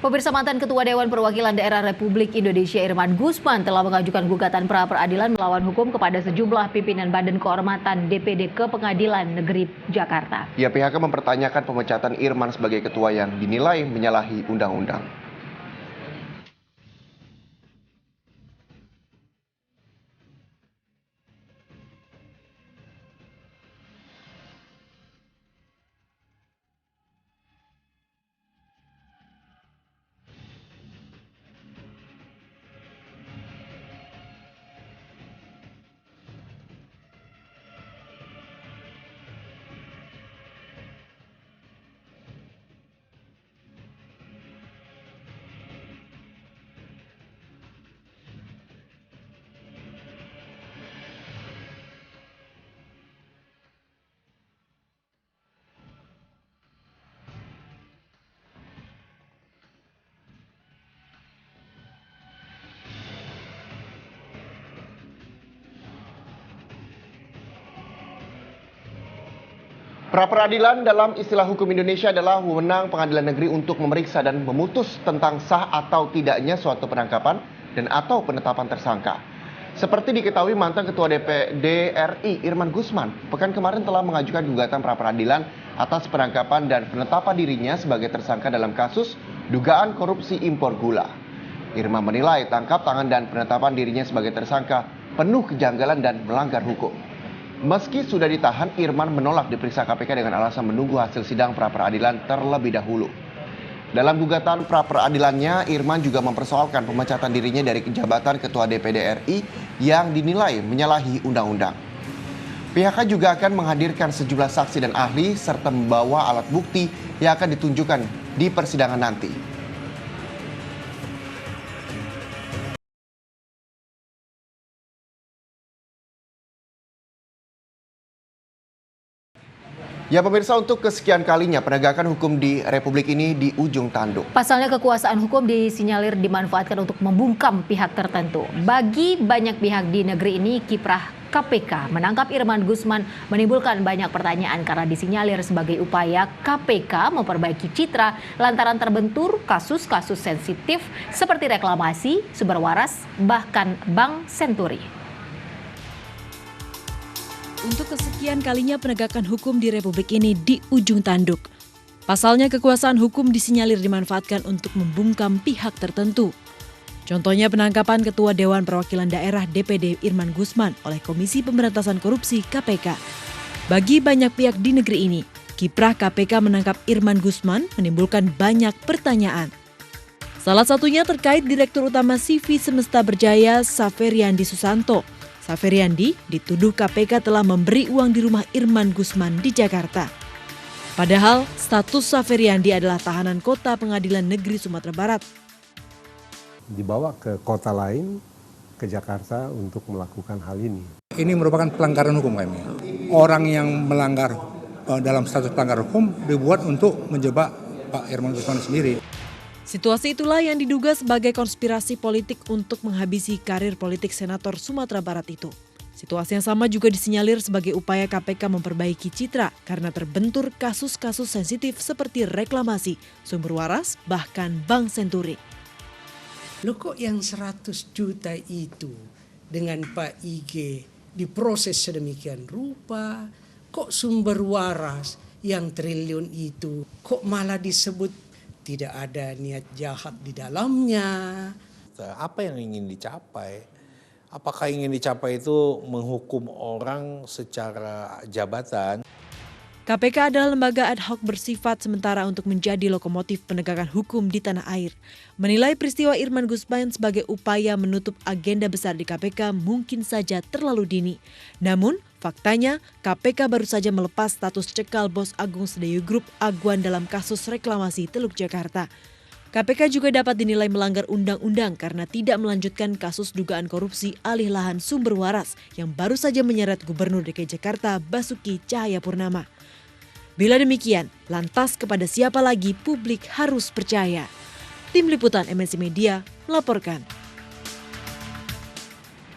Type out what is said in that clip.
Pemirsa, mantan Ketua Dewan Perwakilan Daerah Republik Indonesia Irman Gusman telah mengajukan gugatan pra-peradilan melawan hukum kepada sejumlah pimpinan Badan Kehormatan DPD ke Pengadilan Negeri Jakarta. Pihak mempertanyakan pemecatan Irman sebagai ketua yang dinilai menyalahi undang-undang. Pra-peradilan dalam istilah hukum Indonesia adalah wewenang pengadilan negeri untuk memeriksa dan memutus tentang sah atau tidaknya suatu penangkapan dan atau penetapan tersangka. Seperti diketahui, mantan Ketua DPD RI Irman Gusman pekan kemarin telah mengajukan gugatan pra-peradilan atas penangkapan dan penetapan dirinya sebagai tersangka dalam kasus dugaan korupsi impor gula. Irman menilai tangkap tangan dan penetapan dirinya sebagai tersangka penuh kejanggalan dan melanggar hukum. Meski sudah ditahan, Irman menolak diperiksa KPK dengan alasan menunggu hasil sidang pra-peradilan terlebih dahulu. Dalam gugatan pra-peradilannya, Irman juga mempersoalkan pemecatan dirinya dari jabatan Ketua DPD RI yang dinilai menyalahi undang-undang. Pihaknya juga akan menghadirkan sejumlah saksi dan ahli serta membawa alat bukti yang akan ditunjukkan di persidangan nanti. Ya pemirsa, untuk kesekian kalinya penegakan hukum di Republik ini di ujung tanduk. Pasalnya kekuasaan hukum disinyalir dimanfaatkan untuk membungkam pihak tertentu. Bagi banyak pihak di negeri ini, kiprah KPK menangkap Irman Gusman menimbulkan banyak pertanyaan karena disinyalir sebagai upaya KPK memperbaiki citra lantaran terbentur kasus-kasus sensitif seperti reklamasi, sumber waras, bahkan Bank Senturi. Untuk kesekian kalinya penegakan hukum di Republik ini di ujung tanduk. Pasalnya kekuasaan hukum disinyalir dimanfaatkan untuk membungkam pihak tertentu. Contohnya penangkapan Ketua Dewan Perwakilan Daerah DPD Irman Gusman oleh Komisi Pemberantasan Korupsi KPK. Bagi banyak pihak di negeri ini, kiprah KPK menangkap Irman Gusman menimbulkan banyak pertanyaan. Salah satunya terkait Direktur Utama CV Semesta Berjaya Saferiandi Susanto. Saferiandi dituduh KPK telah memberi uang di rumah Irman Gusman di Jakarta. Padahal status Saferiandi adalah tahanan kota Pengadilan Negeri Sumatera Barat. Dibawa ke kota lain, ke Jakarta untuk melakukan hal ini. Ini merupakan pelanggaran hukum kami. Orang yang melanggar dalam status pelanggar hukum dibuat untuk menjebak Pak Irman Gusman sendiri. Situasi itulah yang diduga sebagai konspirasi politik untuk menghabisi karir politik Senator Sumatera Barat itu. Situasi yang sama juga disinyalir sebagai upaya KPK memperbaiki citra karena terbentur kasus-kasus sensitif seperti reklamasi, sumber waras, bahkan Bank Senturi. Loh kok yang 100 juta itu dengan Pak IG diproses sedemikian rupa, kok sumber waras yang triliun itu kok malah disebut tidak ada niat jahat di dalamnya. Apa yang ingin dicapai? Apakah ingin dicapai itu menghukum orang secara jabatan? KPK adalah lembaga ad hoc bersifat sementara untuk menjadi lokomotif penegakan hukum di tanah air. Menilai peristiwa Irman Gusman sebagai upaya menutup agenda besar di KPK mungkin saja terlalu dini. Namun, faktanya KPK baru saja melepas status cekal bos Agung Sedayu Group Aguan dalam kasus reklamasi Teluk Jakarta. KPK juga dapat dinilai melanggar undang-undang karena tidak melanjutkan kasus dugaan korupsi alih lahan sumber waras yang baru saja menyeret Gubernur DKI Jakarta Basuki Cahayapurnama. Bila demikian, lantas kepada siapa lagi publik harus percaya? Tim Liputan MNC Media melaporkan.